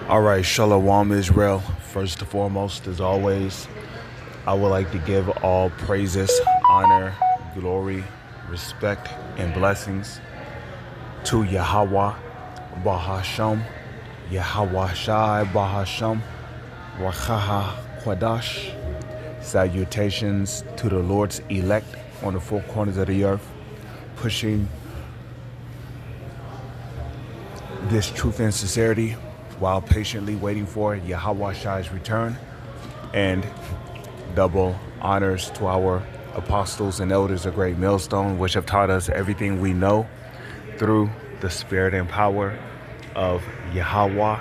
All right, Shalom Israel. First and foremost, as always, I would like to give all praises, honor, glory, respect, and blessings to Yahweh, Bahasham, Yahweh Shai, Bahasham, Rachaha Kwadash. Salutations to the Lord's elect on the four corners of the earth, pushing this truth and sincerity while patiently waiting for Yahweh Shai's return, and double honors to our apostles and elders of Great Millstone, which have taught us everything we know through the spirit and power of Yahweh,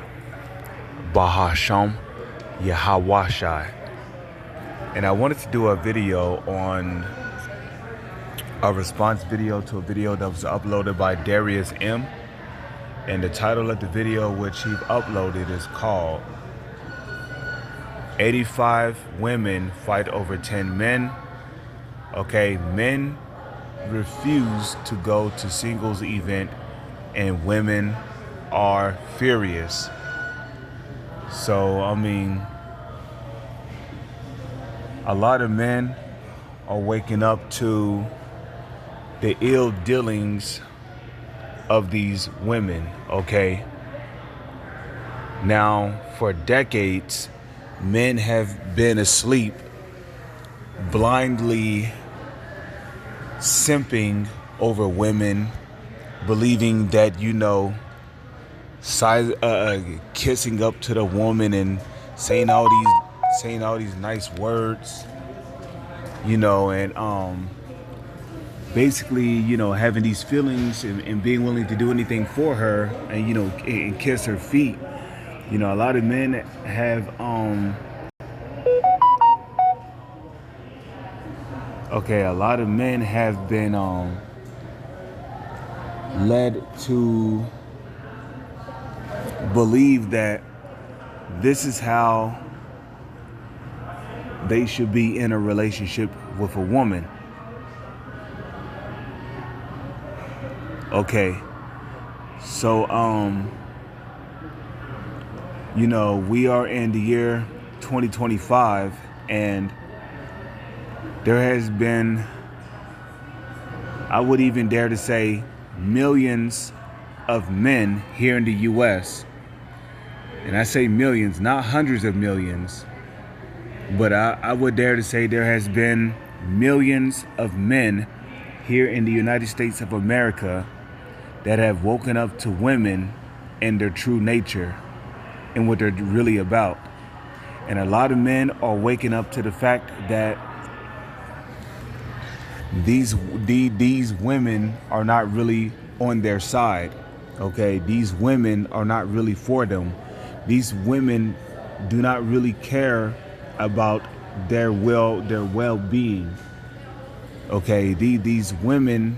Bahasham, Yahweh Shai. And I wanted to do a video on a response video to a video that was uploaded by Darius M. And the title of the video which he uploaded is called 85 Women Fight Over 10 Men. Okay, men refuse to go to singles event and women are furious. So, I mean, a lot of men are waking up to the ill dealings of these women, okay? Now, for decades, men have been asleep, blindly simping over women, believing that, kissing up to the woman and saying all these nice words, and basically, having these feelings and being willing to do anything for her and, and kiss her feet. A lot of men have, a lot of men have been led to believe that this is how they should be in a relationship with a woman. Okay, so, we are in the year 2025, and there has been, I would even dare to say, millions of men here in the U.S. And I say millions, not hundreds of millions, but I would dare to say there has been millions of men here in the United States of America that have woken up to women and their true nature and what they're really about. And a lot of men are waking up to the fact that these women are not really on their side. Okay, these women are not really for them. These women do not really care about their well-being. Okay, these women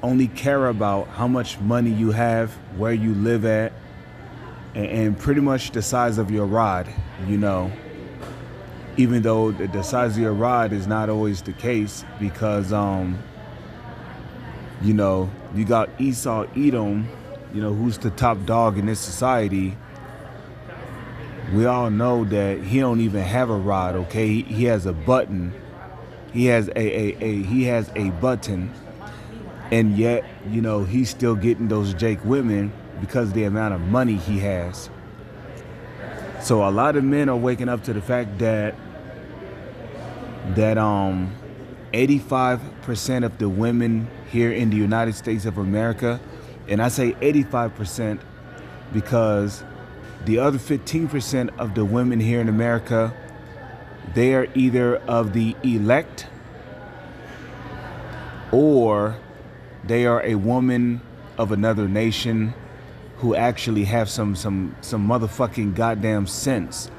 only care about how much money you have, where you live at, and pretty much the size of your rod, even though the size of your rod is not always the case, because you got Esau Edom, who's the top dog in this society. We all know that he don't even have a rod. Okay, he has a button. He has a button. And yet, he's still getting those Jake women because of the amount of money he has. So a lot of men are waking up to the fact that 85% of the women here in the United States of America, and I say 85% because the other 15% of the women here in America, they are either of the elect or they are a woman of another nation who actually have some motherfucking goddamn sense.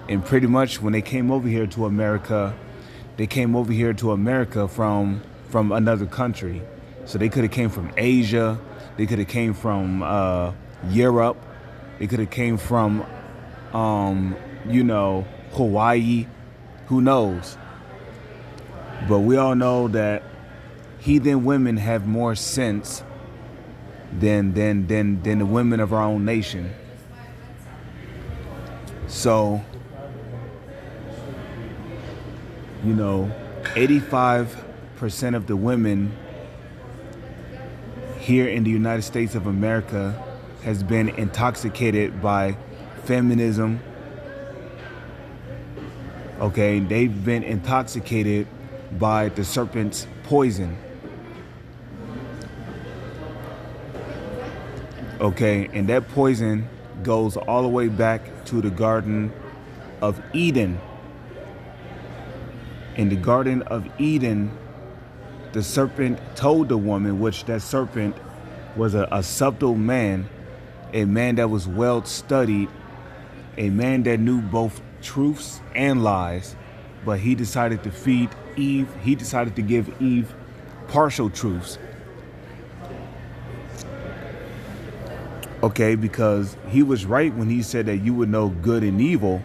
And pretty much when they came over here to America, they came over here to America from another country. So they could have came from Asia, they could have came from Europe, they could have came from Hawaii, who knows. But we all know that heathen women have more sense than the women of our own nation. So, 85% of the women here in the United States of America has been intoxicated by feminism. Okay, they've been intoxicated by the serpent's poison. Okay, and that poison goes all the way back to the Garden of Eden. In the Garden of Eden, the serpent told the woman, which that serpent was a subtle man, a man that was well studied, a man that knew both truths and lies, but he decided to feed Eve, he decided to give Eve partial truths. Okay, because he was right when he said that you would know good and evil,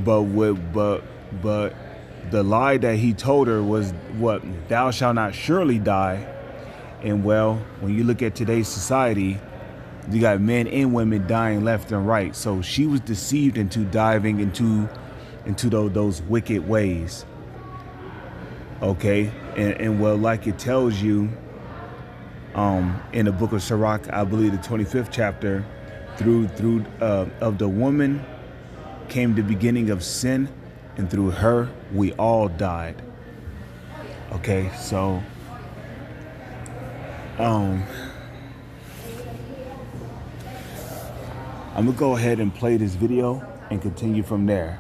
but the lie that he told her was what? Thou shalt not surely die. And well, when you look at today's society, you got men and women dying left and right. So she was deceived into diving into those wicked ways. Okay, and well, like it tells you in the book of Sirach, I believe the 25th chapter, through of the woman came the beginning of sin, and through her we all died. Okay, so I'm gonna go ahead and play this video and continue from there.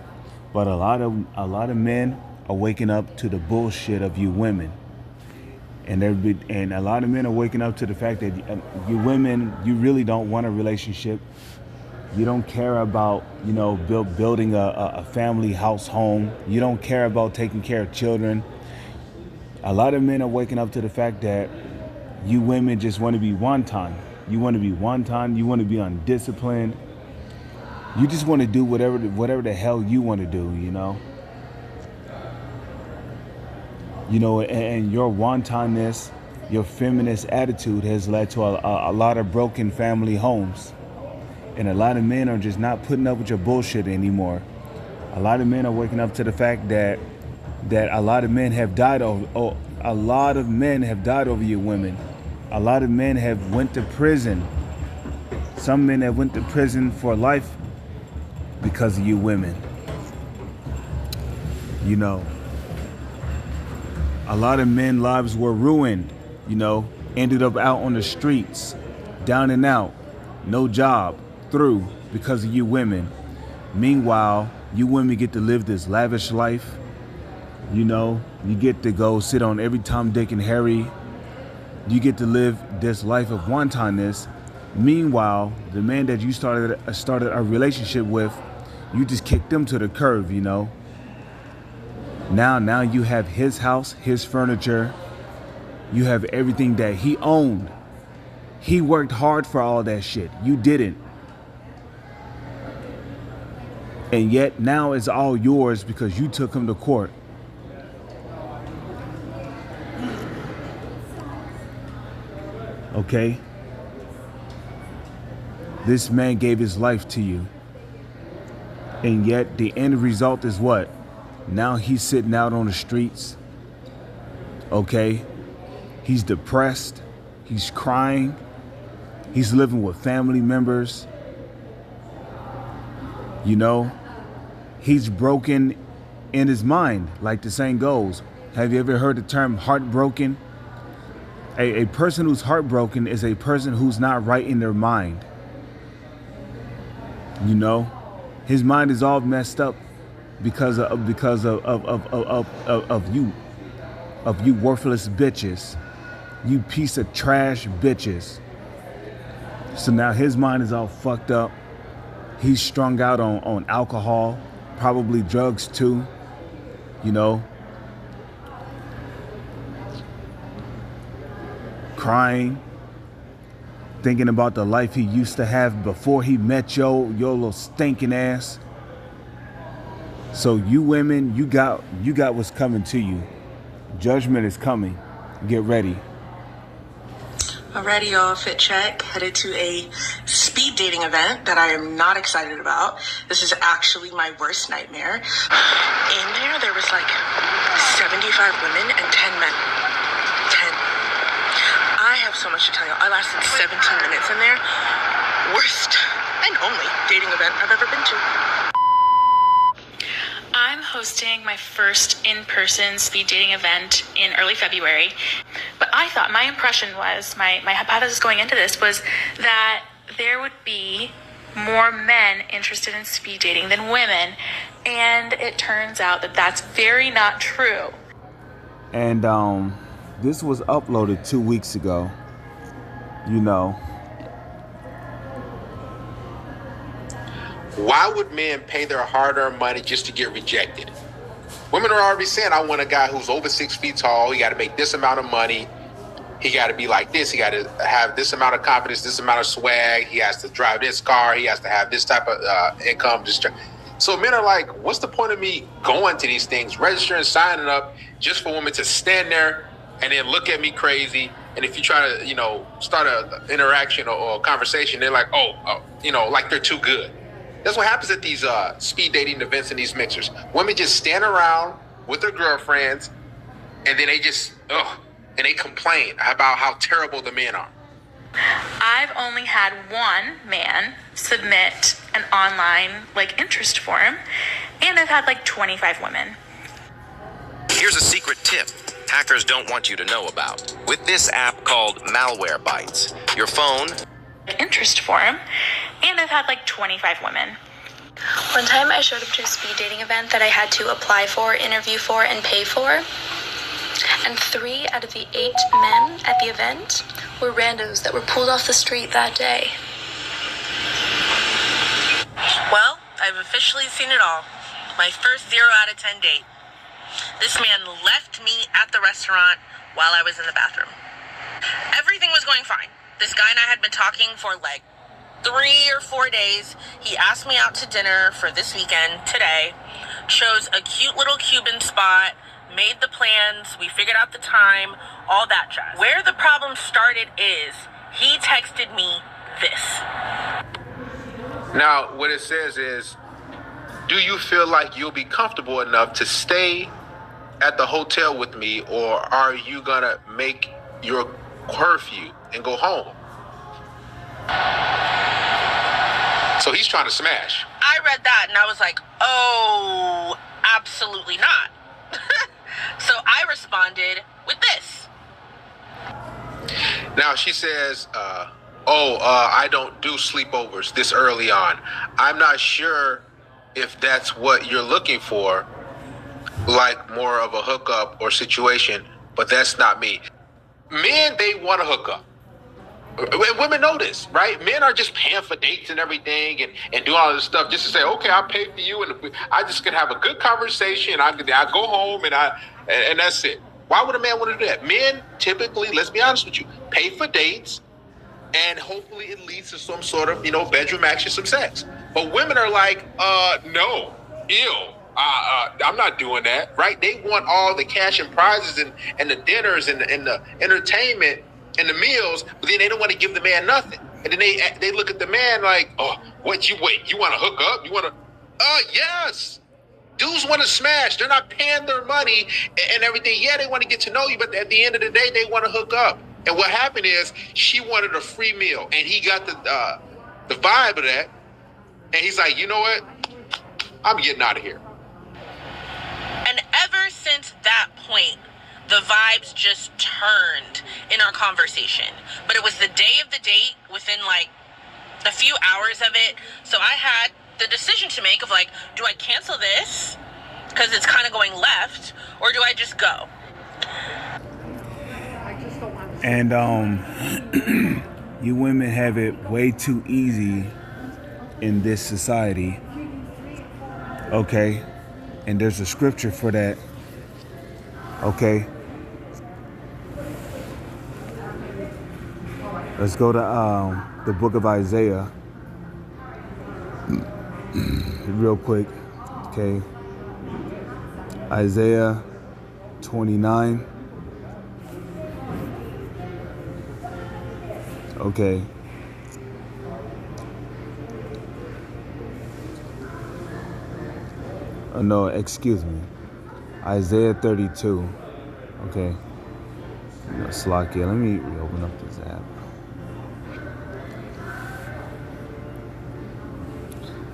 But a lot of men are waking up to the bullshit of you women, and a lot of men are waking up to the fact that you women, you really don't want a relationship. You don't care about building a family house home. You don't care about taking care of children. A lot of men are waking up to the fact that you women just want to be wanton. You want to be wanton. You want to be undisciplined. You just want to do whatever the hell you want to do, and your wantonness, your feminist attitude has led to a lot of broken family homes. And a lot of men are just not putting up with your bullshit anymore. A lot of men are waking up to the fact that a lot of men have died over you women. A lot of men have went to prison. Some men have went to prison for life because of you women. A lot of men's lives were ruined, ended up out on the streets, down and out, no job, through because of you women. Meanwhile, you women get to live this lavish life. You get to go sit on every Tom, Dick, and Harry. You get to live this life of wantonness. Meanwhile, the man that you started a relationship with, you just kicked them to the curb. Now you have his house, his furniture. You have everything that he owned. He worked hard for all that shit. You didn't. And yet now it's all yours because you took him to court. Okay? This man gave his life to you. And yet the end result is what? Now he's sitting out on the streets. Okay? He's depressed. He's crying. He's living with family members. He's broken in his mind, like the saying goes. Have you ever heard the term heartbroken? A person who's heartbroken is a person who's not right in their mind. His mind is all messed up because of you worthless bitches, you piece of trash bitches. So now his mind is all fucked up. He's strung out on alcohol, probably drugs too, crying, thinking about the life he used to have before he met your little stinking ass. So you women, you got what's coming to you. Judgment is coming. Get ready. Alrighty, y'all. Fit check. Headed to a speed dating event that I am not excited about. This is actually my worst nightmare. In there was like 75 women and 10 men. 10. I have so much to tell you. I lasted 17 minutes in there. Worst and only dating event I've ever been to. I'm hosting my first in-person speed dating event in early February, but I thought my impression was, my hypothesis going into this was that there would be more men interested in speed dating than women, and it turns out that that's very not true. And this was uploaded 2 weeks ago. You know. Why would men pay their hard-earned money just to get rejected? Women are already saying, I want a guy who's over 6 feet tall. He got to make this amount of money. He got to be like this. He got to have this amount of confidence, this amount of swag. He has to drive this car. He has to have this type of income. So men are like, what's the point of me going to these things, registering, signing up just for women to stand there and then look at me crazy? And if you try to, start an interaction or a conversation, they're like, like they're too good. That's what happens at these speed dating events and these mixers. Women just stand around with their girlfriends, and then they just, and they complain about how terrible the men are. I've only had one man submit an online, interest form, and I've had 25 women. Here's a secret tip hackers don't want you to know about. With this app called Malwarebytes, your phone... interest form, and I've had 25 women. One time I showed up to a speed dating event that I had to apply for, interview for, and pay for. And 3 out of the 8 men at the event were randos that were pulled off the street that day. Well, I've officially seen it all. My first 0 out of 10 date. This man left me at the restaurant while I was in the bathroom. Everything was going fine. This guy and I had been talking for 3 or 4 days. He asked me out to dinner for this weekend, today. Chose a cute little Cuban spot, made the plans, we figured out the time, all that jazz. Where the problem started is, he texted me this. Now, what it says is, do you feel like you'll be comfortable enough to stay at the hotel with me, or are you gonna make your curfew and go home? So he's trying to smash. I read that and I was like, oh, absolutely not. So I responded with this. Now she says, I don't do sleepovers this early on. I'm not sure if that's what you're looking for, more of a hookup or situation, but that's not me. Men, they want to hook up. Women know this, right? Men are just paying for dates and everything and doing all this stuff just to say, okay, I'll pay for you and I just can have a good conversation. I go home and that's it. Why would a man want to do that? Men typically, let's be honest with you, pay for dates and hopefully it leads to some sort of, bedroom action, some sex. But women are like, no, ew. I'm not doing that, right? They want all the cash and prizes and the dinners and the entertainment and the meals, but then they don't want to give the man nothing. And then they look at the man like, you want to hook up? You want to, yes. Dudes want to smash. They're not paying their money and everything. Yeah, they want to get to know you, but at the end of the day, they want to hook up. And what happened is she wanted a free meal, and he got the vibe of that. And he's like, you know what? I'm getting out of here. And ever since that point, the vibes just turned in our conversation. But it was the day of the date within a few hours of it. So I had the decision to make of do I cancel this because it's kind of going left, or do I just go? And you women have it way too easy in this society. Okay? And there's a scripture for that. Okay? Let's go to the book of Isaiah real quick. Okay? Isaiah 29. Okay. no, excuse me. Isaiah 32. Okay. Slakia. Let me reopen up this app.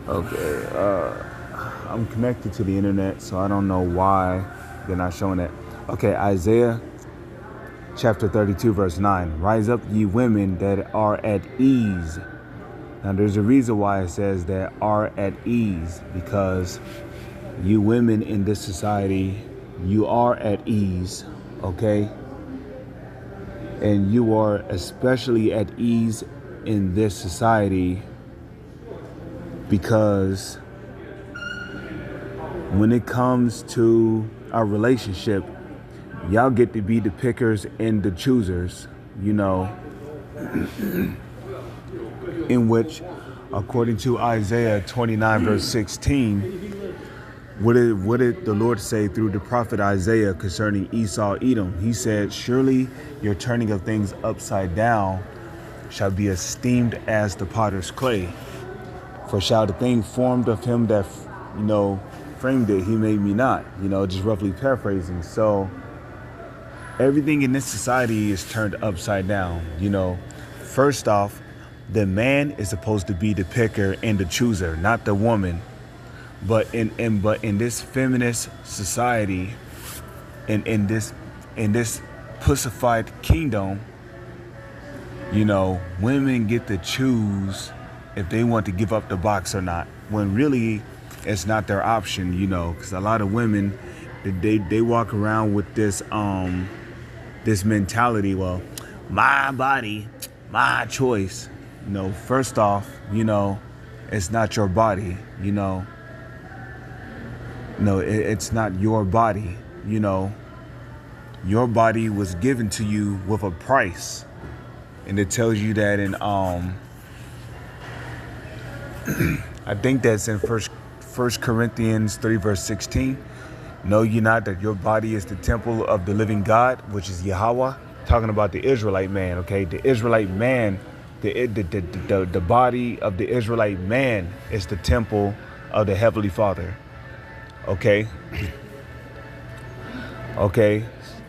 Okay. I'm connected to the internet, so I don't know why they're not showing that. Okay, Isaiah chapter 32, verse 9. Rise up, ye women that are at ease. Now, there's a reason why it says that are at ease, because you women in this society, you are at ease, okay? And you are especially at ease in this society because when it comes to our relationship, y'all get to be the pickers and the choosers, in which, according to Isaiah 29, verse 16, what did the Lord say through the prophet Isaiah concerning Esau, Edom? He said, surely your turning of things upside down shall be esteemed as the potter's clay. For shall the thing formed of him that, framed it, he made me not, just roughly paraphrasing. So everything in this society is turned upside down. First off, the man is supposed to be the picker and the chooser, not the woman. But in this feminist society, in this pussified kingdom, women get to choose if they want to give up the box or not, when really it's not their option, because a lot of women, they walk around with this this mentality, well, my body, my choice. First off, it's not your body, No, it's not your body, Your body was given to you with a price. And it tells you that in I think that's in First Corinthians 3, verse 16. Know ye not that your body is the temple of the living God, which is Yahweh? Talking about the Israelite man, okay? The Israelite man, the body of the Israelite man is the temple of the Heavenly Father, okay? Okay,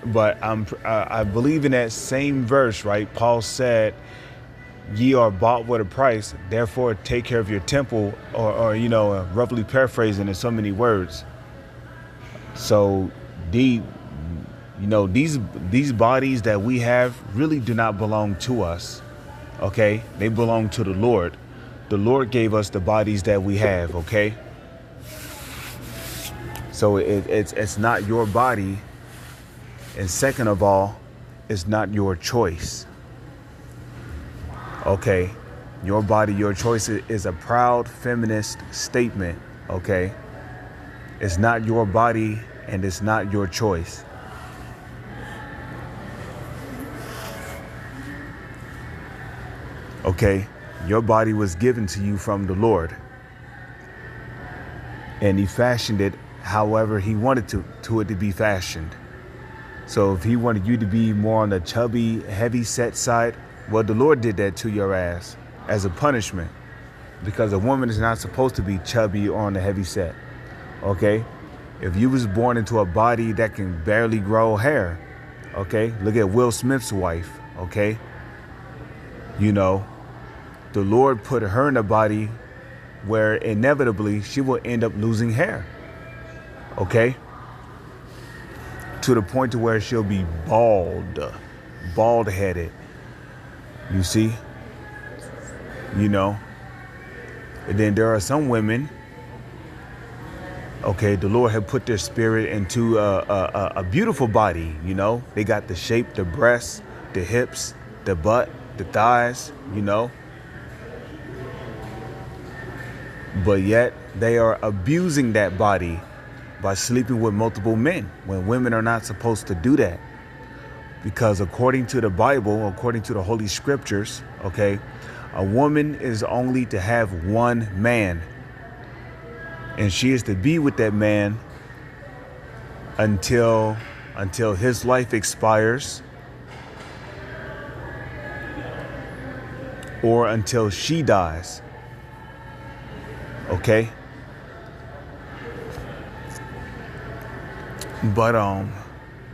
but I believe in that same verse, right? Paul said, ye are bought with a price, therefore take care of your temple, or roughly paraphrasing in so many words. So these bodies that we have really do not belong to us, okay? They belong to the Lord. The Lord gave us the bodies that we have, okay? So it's not your body, and second of all, it's not your choice. Okay, your body, your choice is a proud feminist statement, okay? It's not your body and it's not your choice. Okay, your body was given to you from the Lord. And he fashioned it however he wanted to it to be fashioned. So if he wanted you to be more on the chubby, heavy set side, well, the Lord did that to your ass as a punishment, because a woman is not supposed to be chubby or on the heavy set, okay? If you was born into a body that can barely grow hair, okay? Look at Will Smith's wife, okay? The Lord put her in a body where inevitably she will end up losing hair, okay? To the point to where she'll be bald-headed. You see, and then there are some women, okay, the Lord had put their spirit into a beautiful body, they got the shape, the breasts, the hips, the butt, the thighs, but yet they are abusing that body by sleeping with multiple men when women are not supposed to do that. Because according to the Bible, according to the Holy Scriptures, okay, a woman is only to have one man. And she is to be with that man until his life expires, or until she dies. Okay? But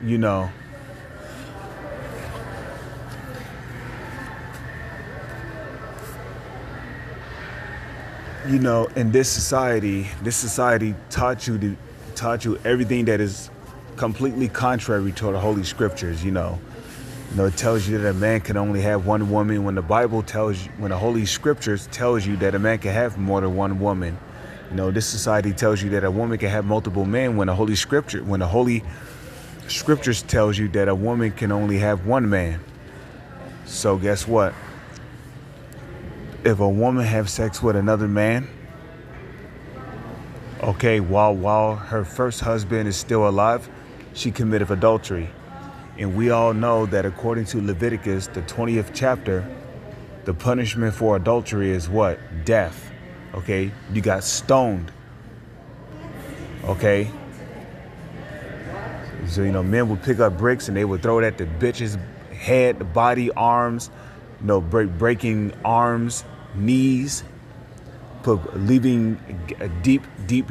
you know, in this society taught you everything that is completely contrary to the Holy Scriptures. It tells you that a man can only have one woman when the Bible tells you, when the Holy Scriptures tells you that a man can have more than one woman. This society tells you that a woman can have multiple men when the Holy Scriptures tells you that a woman can only have one man. So guess what? If a woman have sex with another man, okay, while her first husband is still alive, she committed adultery. And we all know that according to Leviticus, the 20th chapter, the punishment for adultery is what? Death. Okay? You got stoned. Okay? So, men would pick up bricks and they would throw it at the bitch's head, body, arms, breaking arms, knees, leaving deep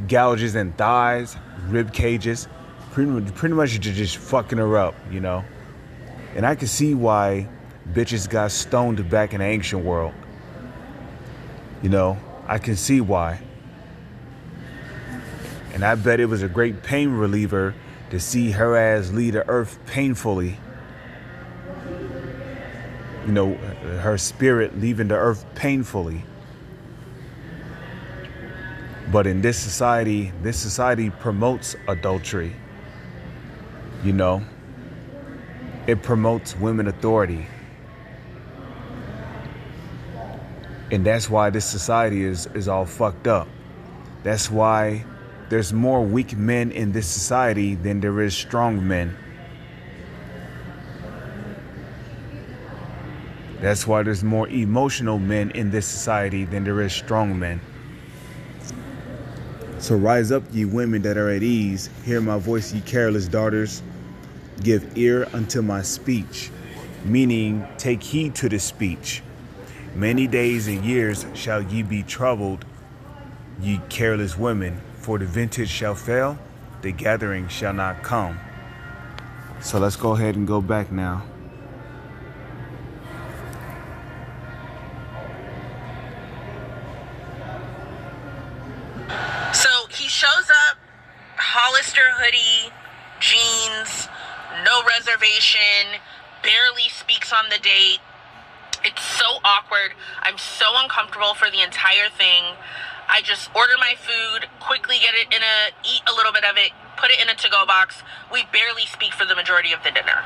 gouges in thighs, rib cages. Pretty much you're just fucking her up, And I can see why bitches got stoned back in the ancient world. I can see why. And I bet it was a great pain reliever to see her ass leave the earth painfully. Her spirit leaving the earth painfully. But in this society promotes adultery. It promotes women authority. And that's why this society is all fucked up. That's why there's more weak men in this society than there is strong men. That's why there's more emotional men in this society than there is strong men. So rise up, ye women that are at ease. Hear my voice, ye careless daughters. Give ear unto my speech, meaning take heed to the speech. Many days and years shall ye be troubled, ye careless women, for the vintage shall fail, the gathering shall not come. So let's go ahead and go back now. So he shows up, Hollister hoodie, jeans, no reservation, barely speaks on the date. It's so awkward. I'm so uncomfortable for the entire thing. I just order my food, quickly eat a little bit of it, put it in a to-go box. We barely speak for the majority of the dinner.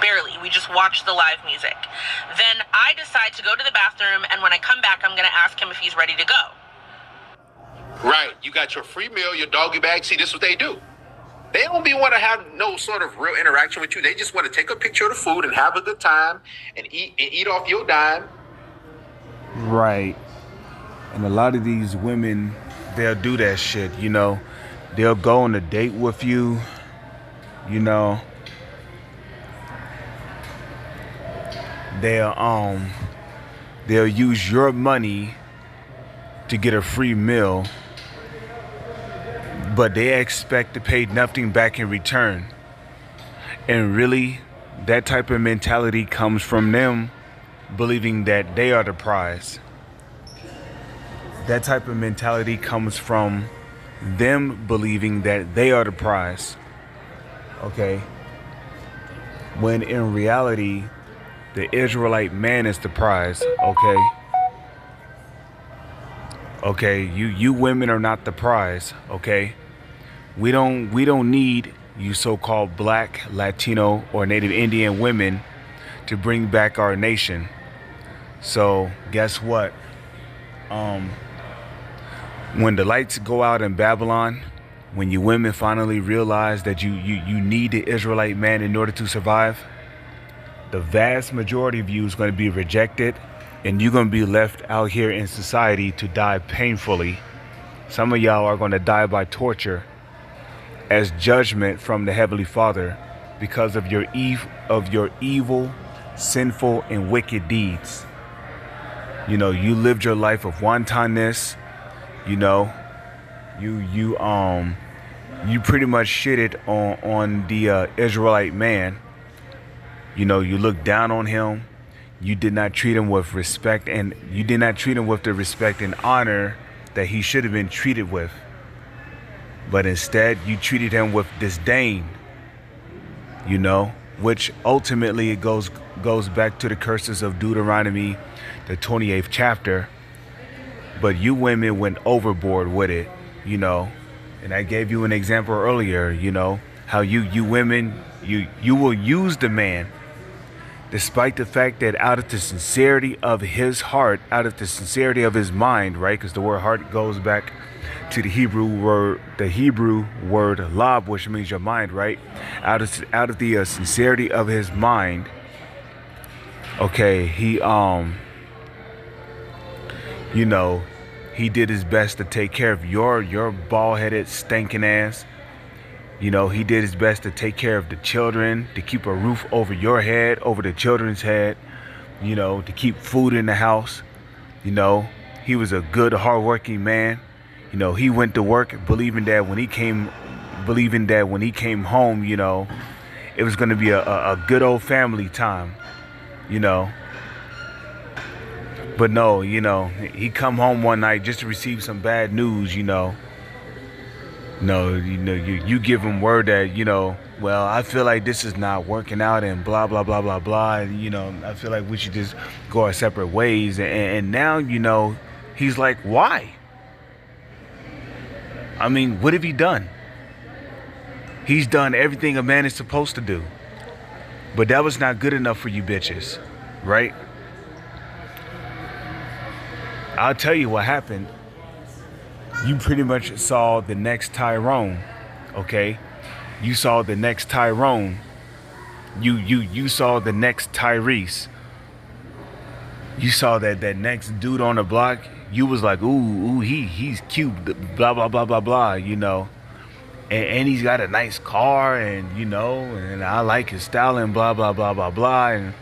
Barely. We just watch the live music. Then I decide to go to the bathroom, and when I come back, I'm going to ask him if he's ready to go. Right. You got your free meal, your doggy bag. See, this is what they do. They don't want to have no sort of real interaction with you. They just want to take a picture of the food and have a good time and eat off your dime. Right. And a lot of these women, they'll do that shit, They'll go on a date with you, They'll use your money to get a free meal, but they expect to pay nothing back in return. And really, that type of mentality comes from them believing that they are the prize. That type of mentality comes from them believing that they are the prize. Okay? When in reality, the Israelite man is the prize. Okay? Okay, you women are not the prize. Okay? We don't need you so-called black, Latino, or Native Indian women to bring back our nation. So guess what? When the lights go out in Babylon, when you women finally realize that you need the Israelite man in order to survive, the vast majority of you is going to be rejected, and you're going to be left out here in society to die painfully. Some of y'all are going to die by torture as judgment from the Heavenly Father because of your evil, sinful, and wicked deeds. You lived your life of wantonness. You you pretty much shitted on the Israelite man. You know, you looked down on him. You did not treat him with respect, and you did not treat him with the respect and honor that he should have been treated with. But instead, you treated him with disdain. You know, which ultimately it goes back to the curses of Deuteronomy, the 28th chapter. But you women went overboard with it, you know. And I gave you an example earlier, you know, how you women, you will use the man, despite the fact that out of the sincerity of his heart, out of the sincerity of his mind, right? Because the word heart goes back to the Hebrew word lab, which means your mind, right? Out of the sincerity of his mind, okay, he you know, he did his best to take care of your bald-headed, stinking ass. You know, he did his best to take care of the children, to keep a roof over your head, over the children's head, you know, to keep food in the house. You know, he was a good, hardworking man. You know, he went to work believing that when he came home, you know, it was going to be a good old family time, you know. But no, you know, he come home one night just to receive some bad news, you know. No, you give him word that, you know, well, I feel like this is not working out and blah, blah, blah, blah, blah. And, you know, I feel like we should just go our separate ways. And now, you know, he's like, why? I mean, what have he done? He's done everything a man is supposed to do. But that was not good enough for you bitches, right? I'll tell you what happened. You pretty much saw the next Tyrone, okay? You saw the next Tyrone. You saw the next Tyrese. You saw that next dude on the block. You was like, ooh, he's cute, blah, blah, blah, blah, blah, you know. And he's got a nice car, and, you know, and I like his style and blah, blah, blah, blah, blah. And,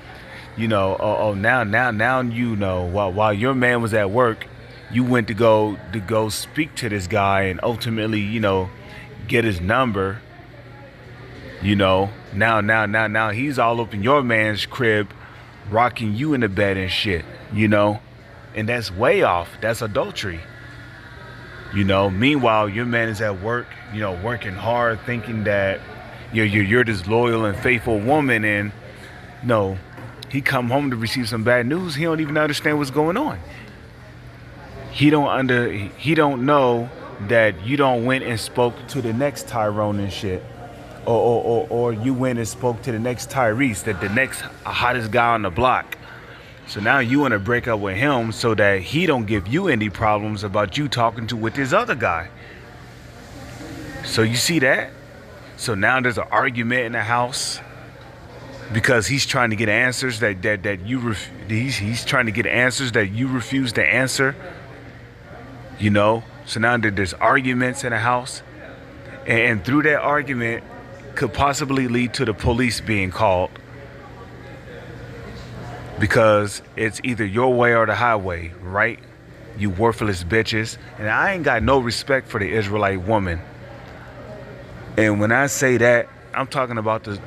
you know, now, you know, while your man was at work, you went to go speak to this guy and ultimately, you know, get his number. You know, now he's all up in your man's crib, rocking you in the bed and shit, you know, and that's way off. That's adultery. You know, meanwhile, your man is at work, you know, working hard, thinking that you're this loyal and faithful woman, and no, he come home to receive some bad news. He don't even understand what's going on. He don't know that you don't went and spoke to the next Tyrone and shit, or you went and spoke to the next Tyrese, that the next hottest guy on the block. So now you want to break up with him so that he don't give you any problems about you talking with this other guy. So you see that? So now there's an argument in the house because he's trying to get answers he's trying to get answers that you refuse to answer. You know, so now there's arguments in the house, and through that argument could possibly lead to the police being called, because it's either your way or the highway, right? You worthless bitches. And I ain't got no respect for the Israelite woman. And when I say that, I'm talking about the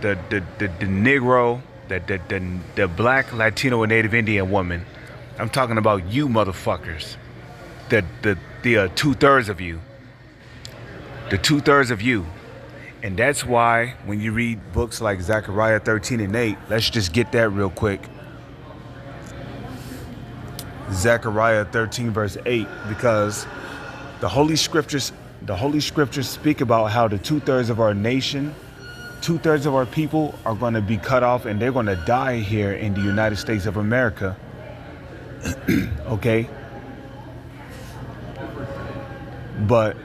Negro, the black, Latino, and Native Indian woman. I'm talking about you motherfuckers. The 2/3 of you. The 2/3 of you. And that's why when you read books like Zechariah 13:8, let's just get that real quick. Zechariah 13 verse 8, because the Holy Scriptures speak about how the 2/3 of our nation, 2/3 of our people are going to be cut off, and they're going to die here in the United States of America. Okay? But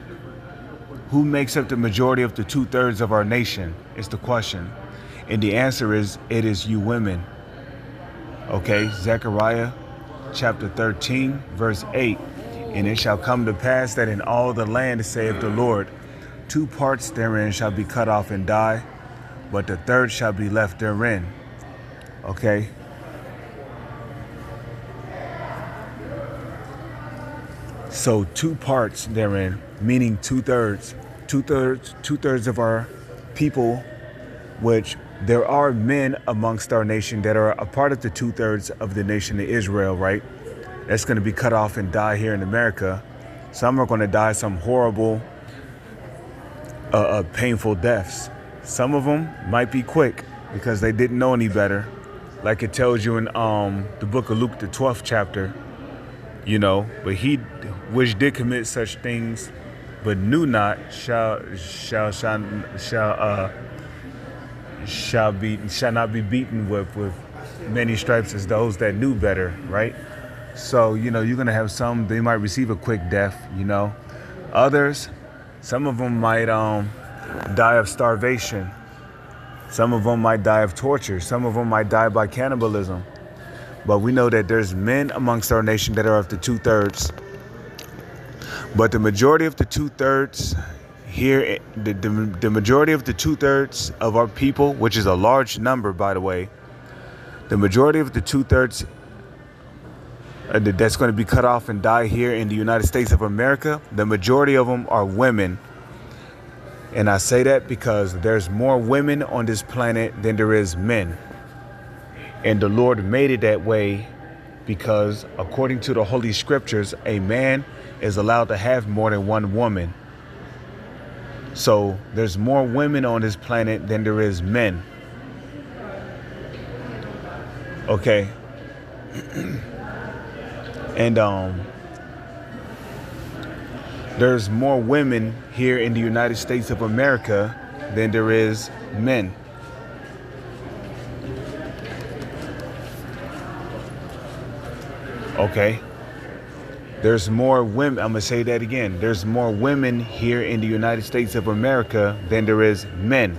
who makes up the majority of the 2/3 of our nation is the question. And the answer is, it is you women. Okay? Zechariah chapter 13, verse 8. And it shall come to pass that in all the land, saith the Lord, 2 parts therein shall be cut off and die, but the third shall be left therein. Okay? So 2 parts therein, meaning 2/3, two-thirds of our people, which there are men amongst our nation that are a part of the two-thirds of the nation of Israel, right? That's going to be cut off and die here in America. Some are going to die some horrible, painful deaths. Some of them might be quick because they didn't know any better. Like it tells you in the book of Luke, the 12th chapter, you know, but he which did commit such things, but knew not, shall not be beaten with many stripes as those that knew better, right? So, you know, you're going to have some, they might receive a quick death, you know. Others, some of them might die of starvation. Some of them might die of torture. Some of them might die by cannibalism. But we know that there's men amongst our nation that are of the two-thirds. But the majority of the two-thirds here, the majority of the two-thirds of our people, which is a large number, by the way, the majority of the two-thirds that's going to be cut off and die here in the United States of America, the majority of them are women. And I say that because there's more women on this planet than there is men. And the Lord made it that way because according to the Holy Scriptures, a man is allowed to have more than one woman. So there's more women on this planet than there is men. Okay. And there's more women here in the United States of America than there is men. Okay. There's more women. I'm going to say that again. There's more women here in the United States of America than there is men.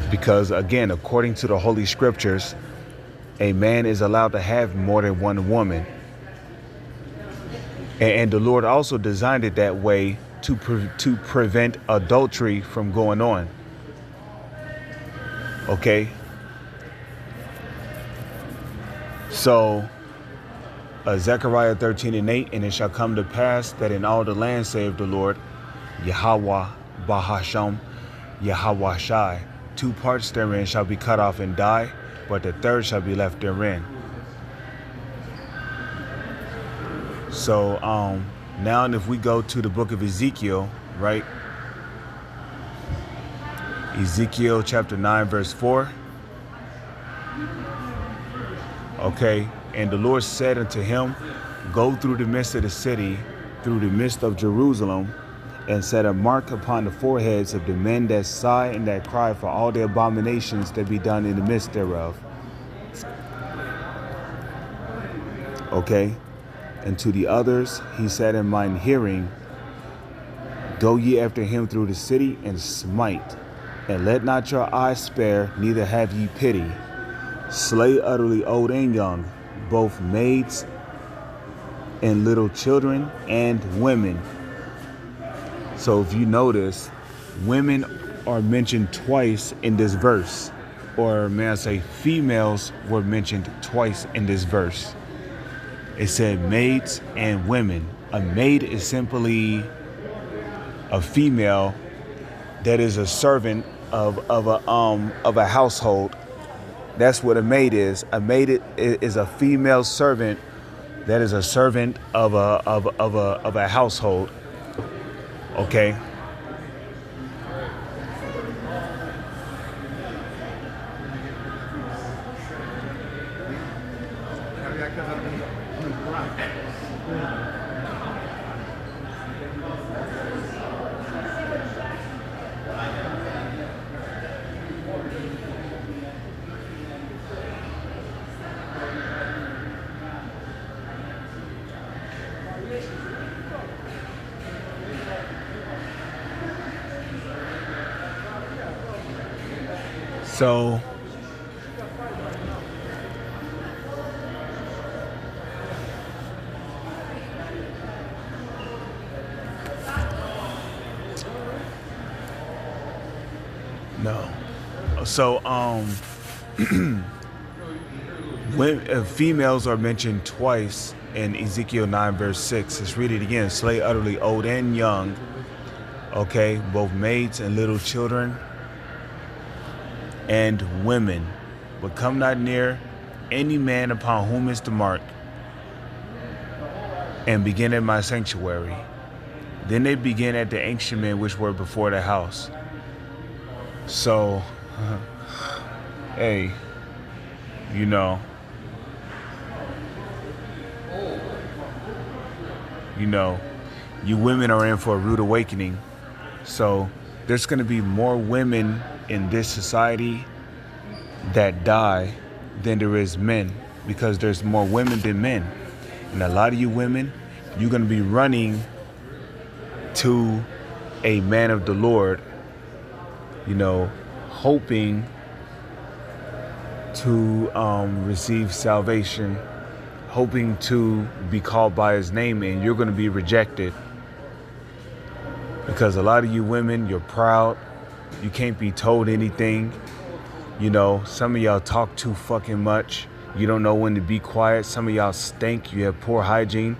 Because, again, according to the Holy Scriptures, a man is allowed to have more than one woman. And the Lord also designed it that way to prevent adultery from going on. Okay? So, Zechariah 13:8, and it shall come to pass that in all the land, saith the Lord, Yahweh Bahasham, Yahweh Shai, 2 parts therein shall be cut off and die, but the third shall be left therein. So now if we go to the book of Ezekiel, right? Ezekiel chapter 9, verse 4. Okay, and the Lord said unto him, go through the midst of the city, through the midst of Jerusalem, and set a mark upon the foreheads of the men that sigh and that cry for all the abominations that be done in the midst thereof. Okay. And to the others he said in mine hearing, go ye after him through the city and smite, and let not your eyes spare, neither have ye pity. Slay utterly old and young, both maids and little children and women. So if you notice, women are mentioned twice in this verse, or may I say females were mentioned twice in this verse. It said maids and women. A maid is simply a female that is a servant of a household. That's what a maid is. A maid is a female servant that is a servant of a household. Okay. So no. So when females are mentioned twice in Ezekiel 9 verse 6. Let's read it again. Slay utterly old and young, okay, both maids and little children and women, but come not near any man upon whom is the mark, and begin at my sanctuary. Then they begin at the ancient men which were before the house. So, hey, you know, you women are in for a rude awakening. So there's going to be more women in this society that die than there is men, because there's more women than men. And a lot of you women, you're going to be running to a man of the Lord, you know, hoping to receive salvation, hoping to be called by his name, and you're going to be rejected. Because a lot of you women, you're proud. You can't be told anything. You know, some of y'all talk too fucking much. You don't know when to be quiet. Some of y'all stink. You have poor hygiene.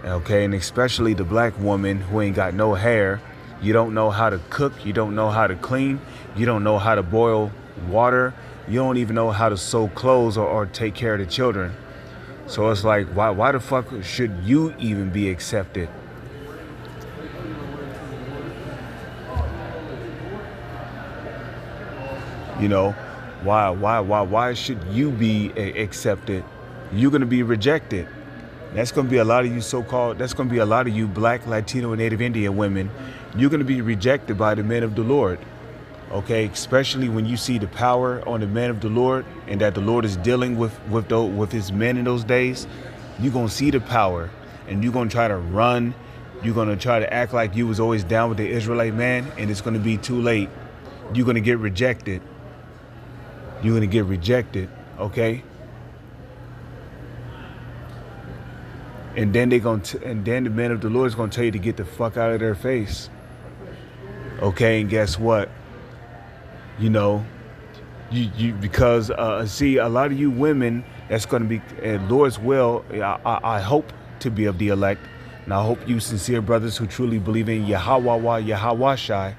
Okay, and especially the black woman who ain't got no hair. You don't know how to cook. You don't know how to clean. You don't know how to boil water. You don't even know how to sew clothes or take care of the children. So it's like, why the fuck should you even be accepted? You know, why should you be accepted? You're going to be rejected. That's going to be a lot of you that's going to be a lot of you black, Latino, and Native Indian women. You're going to be rejected by the men of the Lord. Okay, especially when you see the power on the men of the Lord, and that the Lord is dealing with his men in those days. You're going to see the power, and you're going to try to run. You're going to try to act like you was always down with the Israelite man, and it's going to be too late. You're going to get rejected. You're going to get rejected, okay? And then the men of the Lord is going to tell you to get the fuck out of their face. Okay, and guess what? You know, because see, a lot of you women, that's going to be, Lord's will, I hope to be of the elect. And I hope you sincere brothers who truly believe in Yahweh Shai,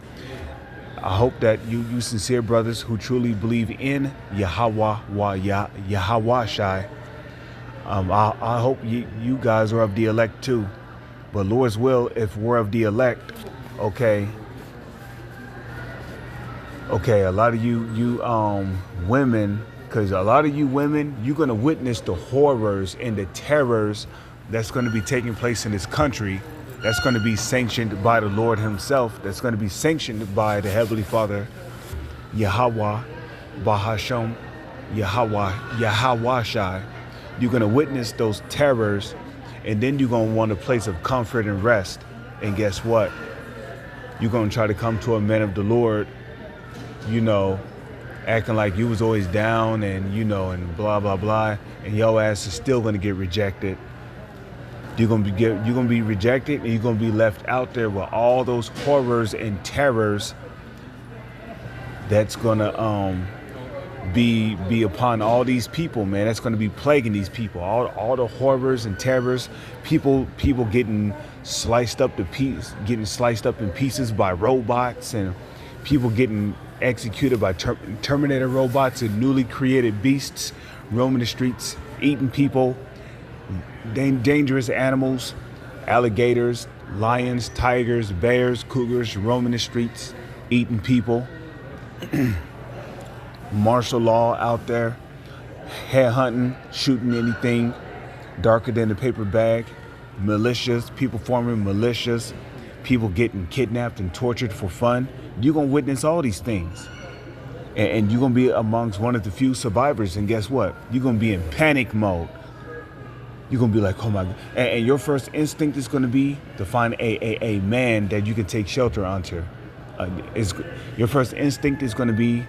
I hope that you sincere brothers who truly believe in Yahweh Shai, I hope you guys are of the elect too. But Lord's will, if we're of the elect, okay, a lot of you women, because a lot of you women, you're going to witness the horrors and the terrors that's going to be taking place in this country. That's going to be sanctioned by the Lord himself. That's going to be sanctioned by the Heavenly Father, Yahweh, Bahasham, Yahweh Shai. You're going to witness those terrors, and then you're going to want a place of comfort and rest. And guess what? You're going to try to come to a man of the Lord, you know, acting like you was always down and, you know, and blah, blah, blah. And your ass is still going to get rejected. You're gonna be rejected, and you're gonna be left out there with all those horrors and terrors that's gonna be upon all these people, man. That's gonna be plaguing these people. All the horrors and terrors, people getting sliced up in pieces by robots, and people getting executed by Terminator robots and newly created beasts roaming the streets, eating people. Dangerous animals, alligators, lions, tigers, bears, cougars roaming the streets, eating people. Martial law out there, head hunting, shooting anything darker than a paper bag. Militias, people forming militias, people getting kidnapped and tortured for fun. You're going to witness all these things. And you're going to be amongst one of the few survivors. And guess what? You're going to be in panic mode. You're going to be like, oh my God. And your first instinct is going to be to find a man that you can take shelter onto. Your first instinct is going to be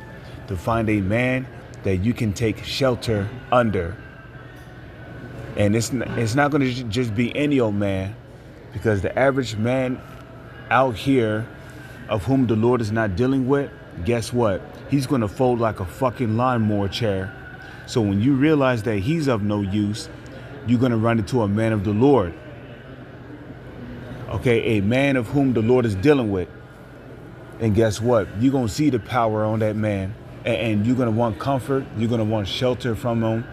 to find a man that you can take shelter under. And it's not going to just be any old man, because the average man out here of whom the Lord is not dealing with, guess what? He's going to fold like a fucking lawnmower chair. So when you realize that he's of no use, you're going to run into a man of the Lord. Okay, a man of whom the Lord is dealing with. And guess what? You're going to see the power on that man. And you're going to want comfort. You're going to want shelter from him.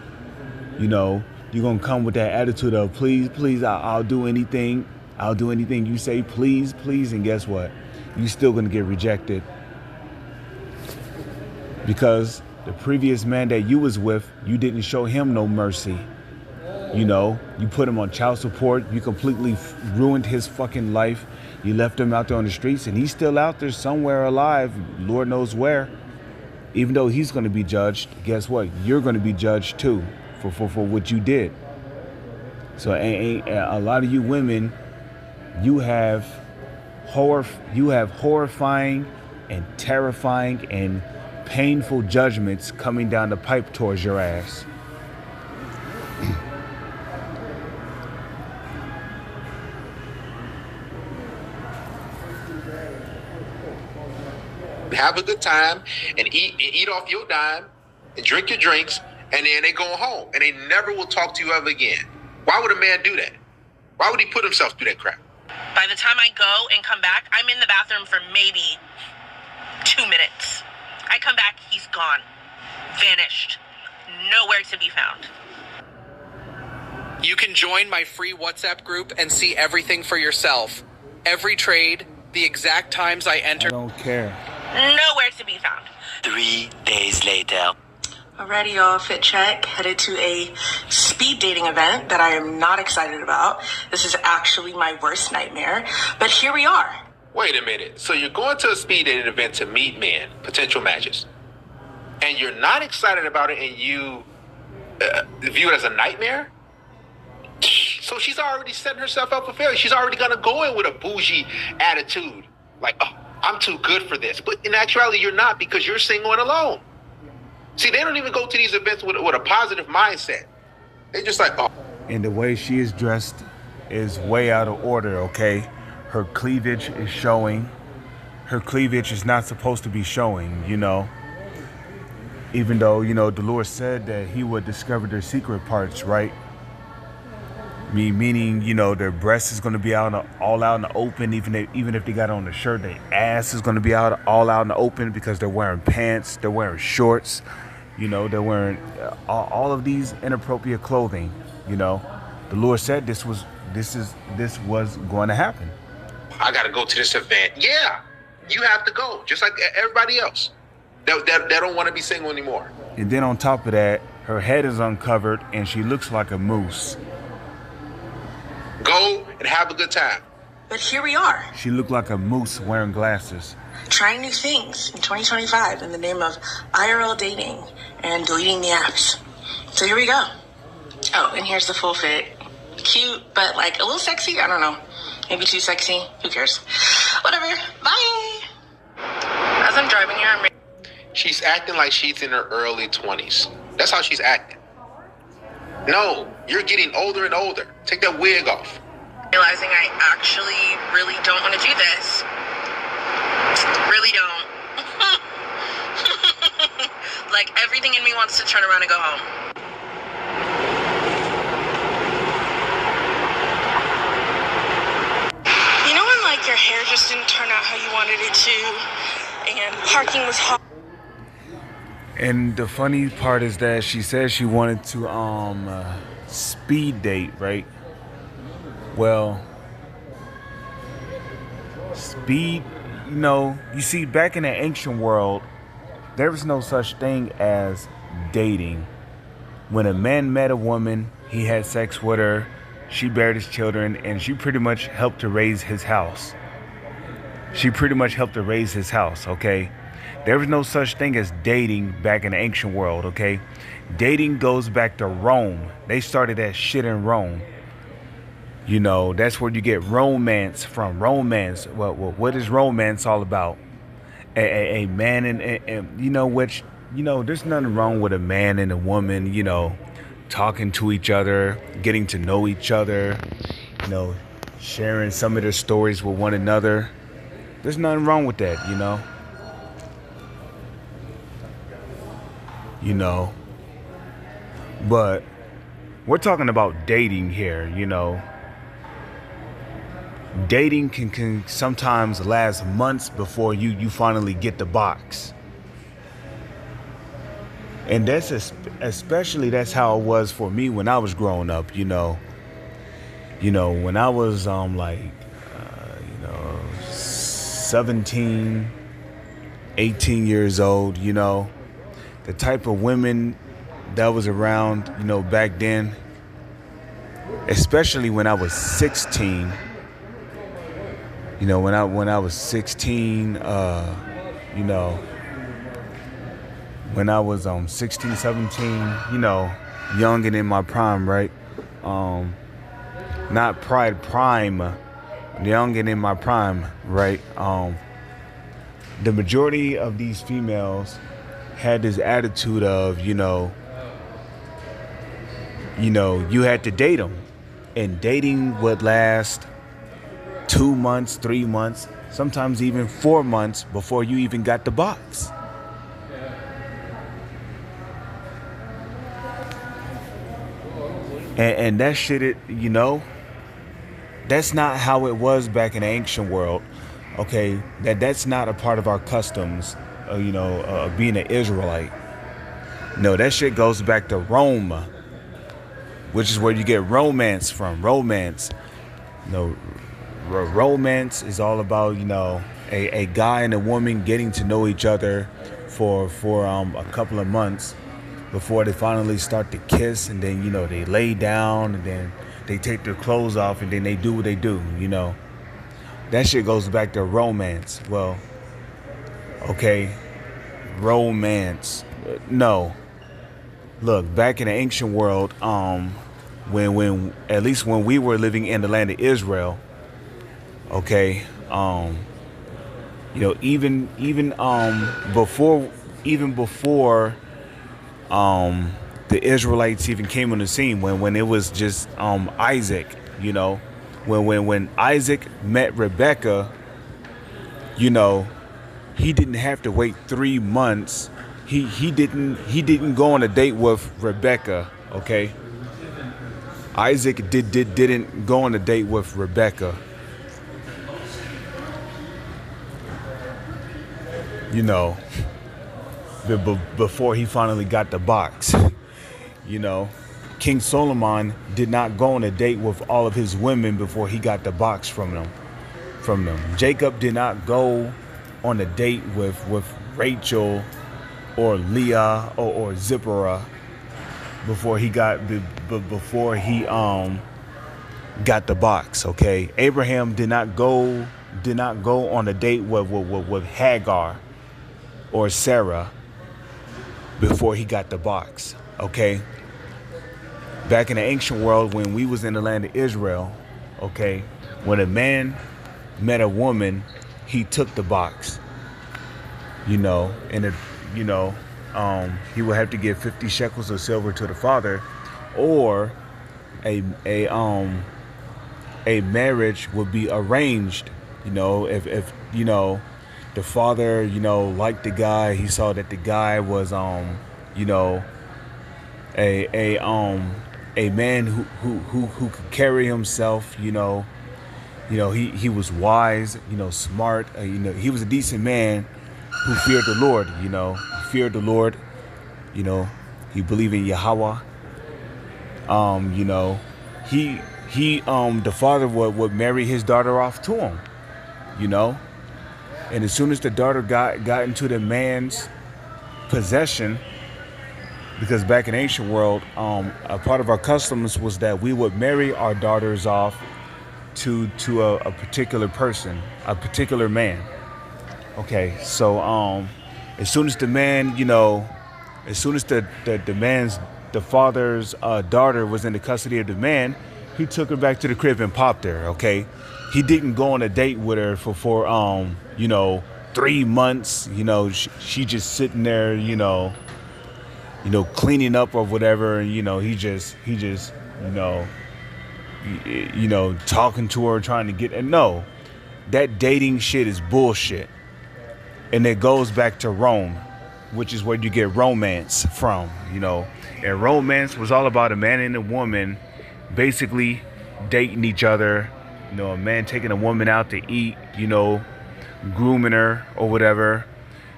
You know, you're going to come with that attitude of, please, please, I'll do anything. I'll do anything you say, please, please. And guess what? You're still going to get rejected. Because the previous man that you was with, you didn't show him no mercy. You know, you put him on child support. You completely ruined his fucking life. You left him out there on the streets, and he's still out there somewhere alive, Lord knows where. Even though he's going to be judged, guess what? You're going to be judged too for what you did. So a lot of you women, you have horrifying and terrifying and painful judgments coming down the pipe towards your ass. Have a good time and eat off your dime and drink your drinks, and then they go home and they never will talk to you ever again. Why would a man do that? Why would he put himself through that crap? By the time I go and come back, I'm in the bathroom for maybe 2 minutes. I come back, he's gone. Vanished. Nowhere to be found. You can join my free WhatsApp group and see everything for yourself. Every trade, the exact times I enter. I don't care. Nowhere to be found. 3 days later. Alrighty, y'all, Fit Check headed to a speed dating event that I am not excited about. This is actually my worst nightmare, but here we are. Wait a minute. So you're going to a speed dating event to meet men, potential matches, and you're not excited about it, and you view it as a nightmare? So she's already setting herself up for failure. She's already going to go in with a bougie attitude. Like, oh, I'm too good for this. But in actuality, you're not, because you're single and alone. See, they don't even go to these events with a positive mindset. They're just like, oh. And the way she is dressed is way out of order, okay? Her cleavage is showing. Her cleavage is not supposed to be showing, you know? Even though, you know, the Lord said that he would discover their secret parts, right? Meaning, you know, their breast is going to be all out in the open, even if they got on the shirt. Their ass is going to be all out in the open because they're wearing pants, they're wearing shorts, you know, they're wearing all of these inappropriate clothing. You know, the Lord said this was going to happen. I got to go to this event. Yeah, you have to go, just like everybody else. They don't want to be single anymore. And then on top of that, her head is uncovered and she looks like a moose. Go and have a good time. But here we are. She looked like a moose wearing glasses. Trying new things in 2025 in the name of IRL dating and deleting the apps. So here we go. Oh, and here's the full fit. Cute, but like a little sexy. I don't know. Maybe too sexy. Who cares? Whatever. Bye. As I'm driving here, She's acting like she's in her early 20s. That's how she's acting. No, you're getting older and older. Take that wig off. realizing I actually really don't want to do this. Really don't. Like, everything in me wants to turn around and go home. You know when, like, your hair just didn't turn out how you wanted it to, and parking was hard? And the funny part is that she said she wanted to speed date, right? Well, speed, you know, you see, back in the ancient world, there was no such thing as dating. When a man met a woman, he had sex with her, she bared his children, and she pretty much helped to raise his house. Okay? There was no such thing as dating back in the ancient world, okay? Dating goes back to Rome. They started that shit in Rome. You know, that's where you get romance from. Romance. Well, what is romance all about? A man and you know, which, you know, there's nothing wrong with a man and a woman, you know, talking to each other, getting to know each other, you know, sharing some of their stories with one another. There's nothing wrong with that, you know. You know, but we're talking about dating here, you know. Dating can sometimes last months before you finally get the box. And that's especially that's how it was for me when I was growing up, you know. When I was 17, 18 years old, you know, the type of women that was around, you know, back then, especially when I was 16, you know, when I was 16, you know, when I was 16, 17, you know, young and in my prime, right? Not prime, young and in my prime, right? The majority of these females had this attitude of, you had to date them, and dating would last 2 months, 3 months, sometimes even 4 months before you even got the box. And that shit, that's not how it was back in the ancient world. Okay, that's not a part of our customs, being an Israelite. No, that shit goes back to Rome, which is where you get romance from. Romance. Romance is all about, a guy and a woman getting to know each other for a couple of months before they finally start to kiss, and then, they lay down, and then they take their clothes off, and then they do what they do, That shit goes back to romance. Well, okay, romance. No. Look, back in the ancient world, when at least when we were living in the land of Israel, okay, even before the Israelites even came on the scene, when it was just Isaac, when Isaac met Rebecca, he didn't have to wait 3 months. He didn't go on a date with Rebecca, okay? Isaac didn't go on a date with Rebecca. Before he finally got the box. King Solomon did not go on a date with all of his women before he got the box from them. Jacob did not go on a date with Rachel or Leah or Zipporah before he got the box. Okay, Abraham did not go on a date with Hagar or Sarah before he got the box. Okay, back in the ancient world, when we was in the land of Israel, okay, when a man met a woman, he took the box, and he would have to give 50 shekels of silver to the father, or a marriage would be arranged, if the father, liked the guy, he saw that the guy was, a man who could carry himself, he was wise, smart, he was a decent man who feared the Lord, he believed in Yahweh. The father would marry his daughter off to him, and as soon as the daughter got into the man's possession, because back in the ancient world, a part of our customs was that we would marry our daughters off to a particular person, a particular man. Okay, so as soon as the man, as soon as the father's daughter was in the custody of the man, he took her back to the crib and popped her. Okay, he didn't go on a date with her for 3 months. She just sitting there, cleaning up or whatever, and he just talking to her, trying to get. And no, that dating shit is bullshit, and it goes back to Rome. which is where you get romance from, you know. And romance was all about a man and a woman basically dating each other, you know, a man taking a woman out to eat, you know, grooming her or whatever,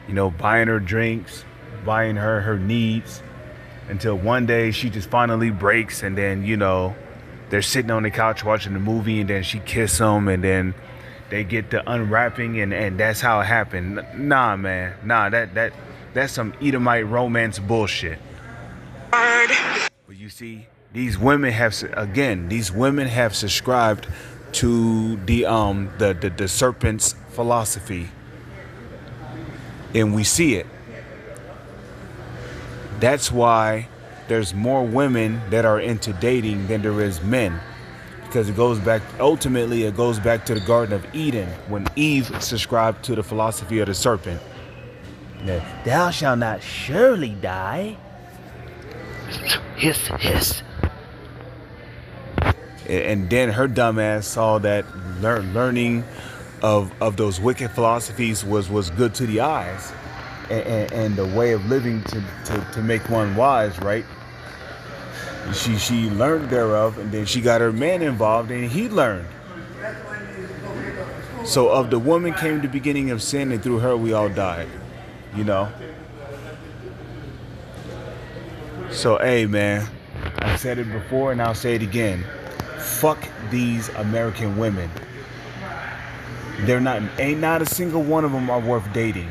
you know, buying her drinks, buying her needs, until one day she just finally breaks, and then, you know, they're sitting on the couch watching the movie, and then she kisses him, and then they get to unwrapping, and that's how it happened. Nah, man. Nah, that's some Edomite romance bullshit. But you see, these women have subscribed to the serpent's philosophy, and we see it. That's why there's more women that are into dating than there is men, because ultimately it goes back to the Garden of Eden, when Eve subscribed to the philosophy of the serpent. Thou shalt not surely die. Hiss, hiss. And then her dumb ass saw that learning of those wicked philosophies was good to the eyes, and the way of living to make one wise, right? She learned thereof, and then she got her man involved, and he learned. So of the woman came the beginning of sin, and through her we all died, you know. So hey, man, I said it before and I'll say it again. Fuck these American women. Ain't not a single one of them are worth dating.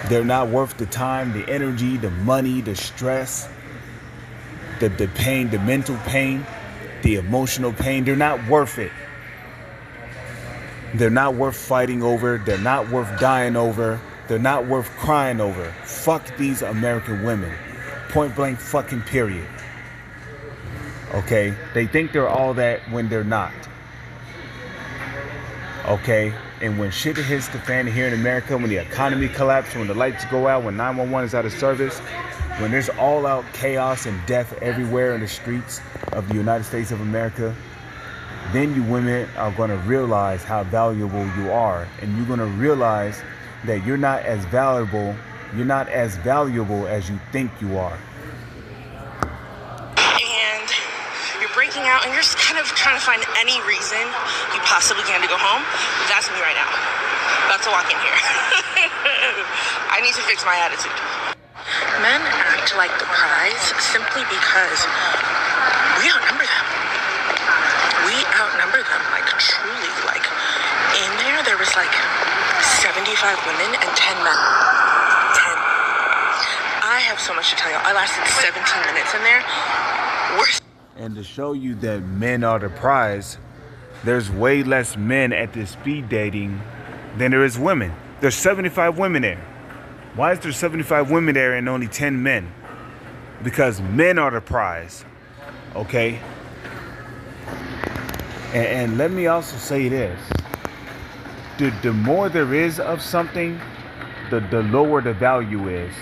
They're not worth the time, the energy, the money, the stress, the pain, the mental pain, the emotional pain. They're not worth it. They're not worth fighting over. They're not worth dying over. They're not worth crying over. Fuck these American women. Point blank fucking period. Okay? They think they're all that when they're not. Okay? And when shit hits the fan here in America, when the economy collapses, when the lights go out, when 911 is out of service, when there's all out chaos and death everywhere in the streets of the United States of America, then you women are going to realize how valuable you are. And you're going to realize that you're not as valuable as you think you are. And you're breaking out and you're just kind of trying to find any reason you possibly can to go home. That's me right now. About to walk in here. I need to fix my attitude. Men act like the prize simply because we outnumber them. We outnumber them, like truly. Like in there was like 75 women and 10 men. 10. I have so much to tell you. I lasted 17 minutes in there. And to show you that men are the prize, there's way less men at this speed dating than there is women. There's 75 women there. Why is there 75 women there and only 10 men? Because men are the prize. Okay? And let me also say this. The more there is of something, the lower the value is.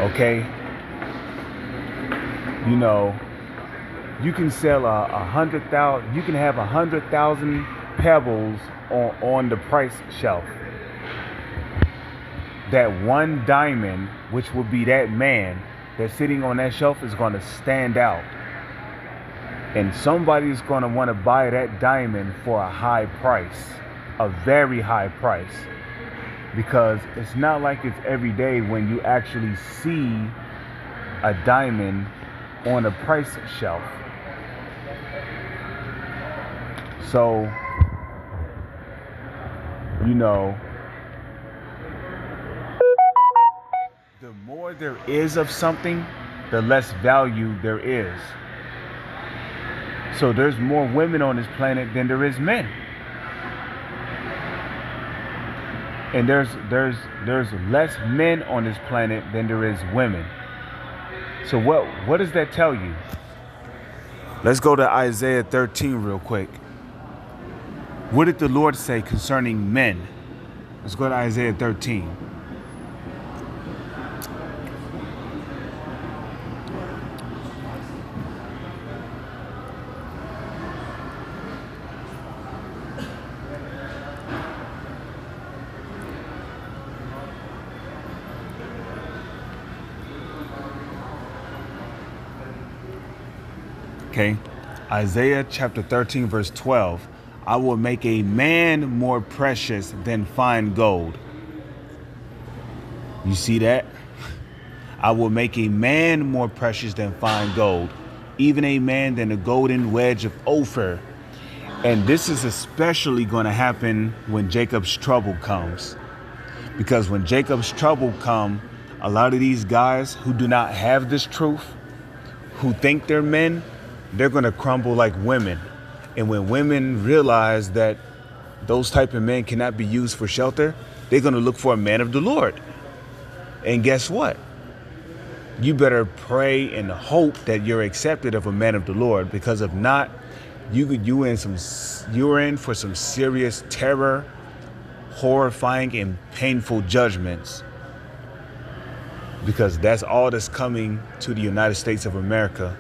Okay? You know, you can sell 100,000. You can have 100,000 pebbles on the price shelf. That one diamond, which will be that man that's sitting on that shelf, is going to stand out. And somebody's going to want to buy that diamond for a high price, a very high price. Because it's not like it's every day when you actually see a diamond on a price shelf. So, you know, the more there is of something, the less value there is. So there's more women on this planet than there is men. And there's less men on this planet than there is women. So what does that tell you? Let's go to Isaiah 13 real quick. What did the Lord say concerning men? Let's go to Isaiah 13. Okay. Isaiah chapter 13, verse 12. I will make a man more precious than fine gold. You see that? I will make a man more precious than fine gold, even a man than the golden wedge of Ophir. And this is especially going to happen when Jacob's trouble comes. Because when Jacob's trouble comes, a lot of these guys who do not have this truth, who think they're men, they're going to crumble like women. And when women realize that those type of men cannot be used for shelter, they're going to look for a man of the Lord. And guess what? You better pray and hope that you're accepted of a man of the Lord, because if not, you're in for some serious terror, horrifying and painful judgments, because that's all that's coming to the United States of America.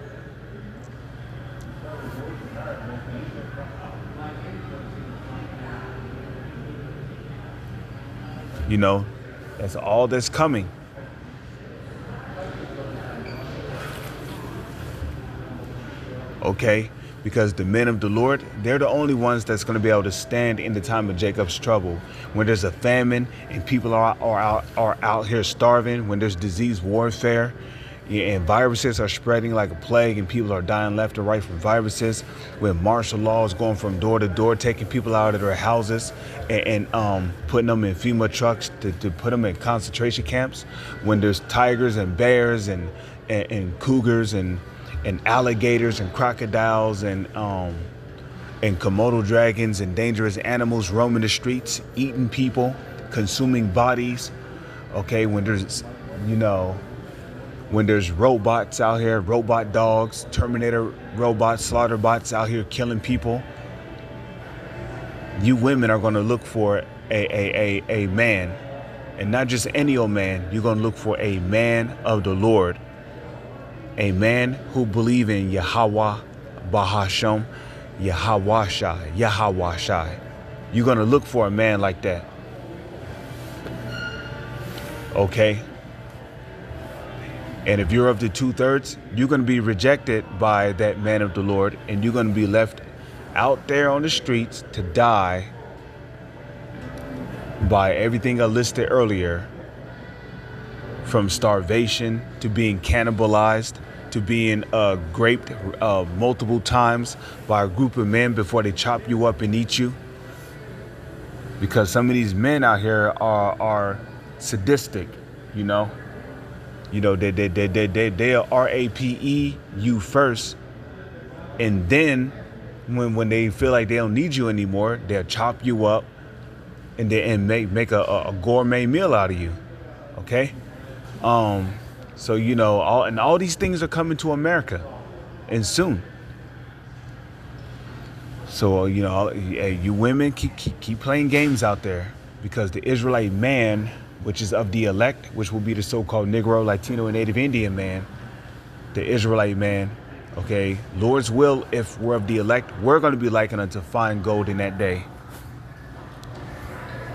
You know, that's all that's coming. Okay, because the men of the Lord, they're the only ones that's going to be able to stand in the time of Jacob's trouble. When there's a famine and people are out here starving, when there's disease warfare and viruses are spreading like a plague and people are dying left and right from viruses, when martial law is going from door to door, taking people out of their houses and putting them in FEMA trucks to put them in concentration camps, when there's tigers and bears and cougars and alligators and crocodiles and Komodo dragons and dangerous animals roaming the streets, eating people, consuming bodies. Okay, when there's, when there's robots out here, robot dogs, Terminator robots, slaughter bots out here killing people, you women are going to look for a man, and not just any old man. You're going to look for a man of the Lord. A man who believes in Yahweh, Bahasham, Yahweh. You're going to look for a man like that. Okay? And if you're of the 2/3, you're going to be rejected by that man of the Lord, and you're going to be left out there on the streets to die by everything I listed earlier. From starvation to being cannibalized to being raped multiple times by a group of men before they chop you up and eat you. Because some of these men out here are sadistic, They are RAPE you first, and then when they feel like they don't need you anymore, they'll chop you up and make a gourmet meal out of you. Okay. So all these things are coming to America, and soon. So you women keep playing games out there, because the Israelite man, which is of the elect, which will be the so-called Negro, Latino, and Native Indian man, the Israelite man. Okay, Lord's will, if we're of the elect, we're going to be likened unto fine gold in that day.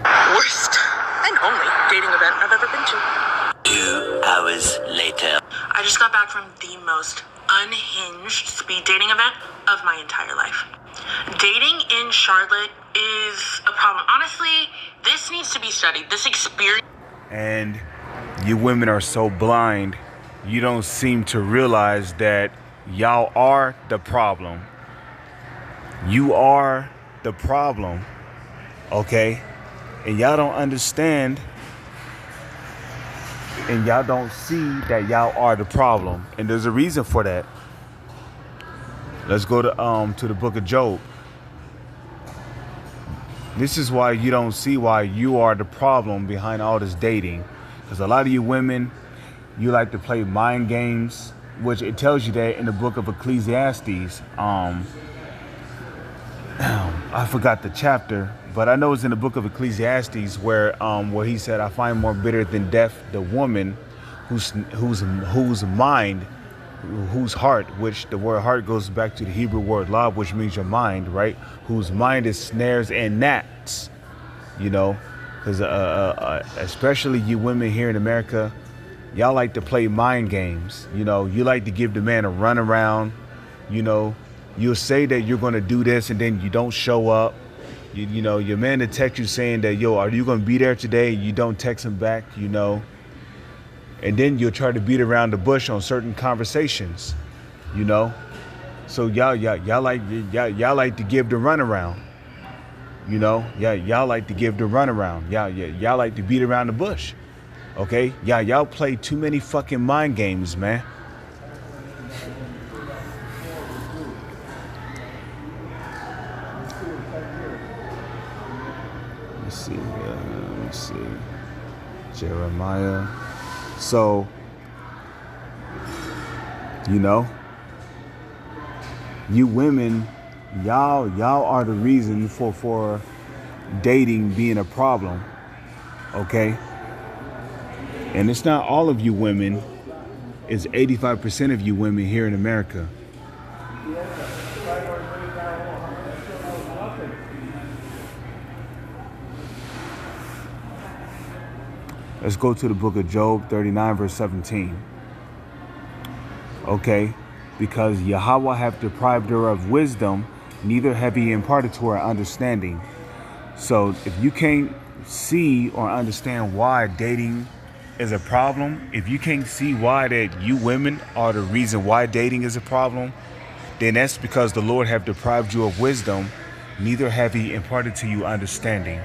Worst and only dating event I've ever been to. 2 hours later. I just got back from the most unhinged speed dating event of my entire life. Dating in Charlotte is a problem. Honestly, this needs to be studied. This experience. And you women are so blind, you don't seem to realize that y'all are the problem. You are the problem, okay? And y'all don't understand, and y'all don't see that y'all are the problem. And there's a reason for that. Let's go to the book of Job. This is why you don't see why you are the problem behind all this dating. Because a lot of you women, you like to play mind games, which it tells you that in the book of Ecclesiastes. I forgot the chapter, but I know it's in the book of Ecclesiastes where he said, I find more bitter than death the woman whose mind, whose heart, which the word heart goes back to the Hebrew word lav, which means your mind, right? Whose mind is snares and gnats, because especially you women here in America, y'all like to play mind games. You like to give the man a run around, You know, you'll say that you're going to do this and then you don't show up. You know, your man to text you saying that, yo, are you going to be there today? You don't text him back, you know. And then you'll try to beat around the bush on certain conversations, you know. So y'all like to give the runaround, you know. Y'all like to give the runaround. Y'all like to beat around the bush, okay? Y'all play too many fucking mind games, man. Let me see. Jeremiah. So, you know, you women, y'all are the reason for dating being a problem, okay? And it's not all of you women, it's 85% of you women here in America. Let's go to the book of Job 39, verse 17. Okay, because Yahweh hath deprived her of wisdom, neither have he imparted to her understanding. So if you can't see or understand why dating is a problem, if you can't see why that you women are the reason why dating is a problem, then that's because the Lord have deprived you of wisdom, neither have he imparted to you understanding.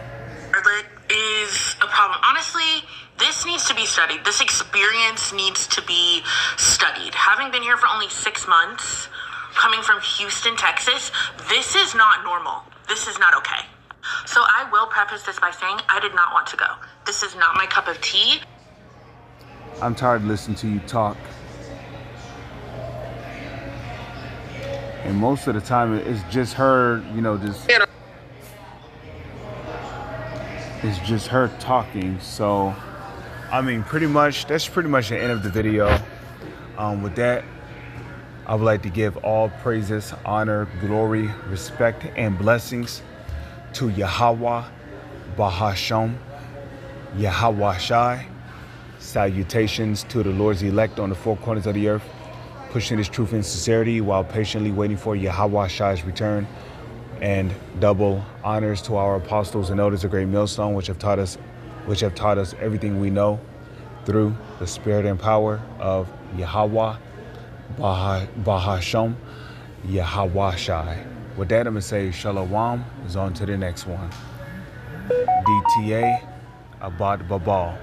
Is a problem. Honestly, this needs to be studied. This experience needs to be studied. Having been here for only 6 months, coming from Houston, Texas, this is not normal. This is not okay. So I will preface this by saying I did not want to go. This is not my cup of tea. I'm tired of listening to you talk. And most of the time it's just her, you know, it's just her talking. So I mean, that's pretty much the end of the video. With that, I would like to give all praises, honor, glory, respect, and blessings to Yahweh, Bahasham, Yahweh Shai. Salutations to the Lord's elect on the four corners of the earth, pushing his truth and sincerity while patiently waiting for Yahweh Shai's return. And double honors to our apostles and elders of Great Millstone, which have taught us everything we know through the spirit and power of Yahweh, Bahasham, Yahweh Shai. With that, I'm going to say Shalom is on to the next one. DTA, Abad Babal.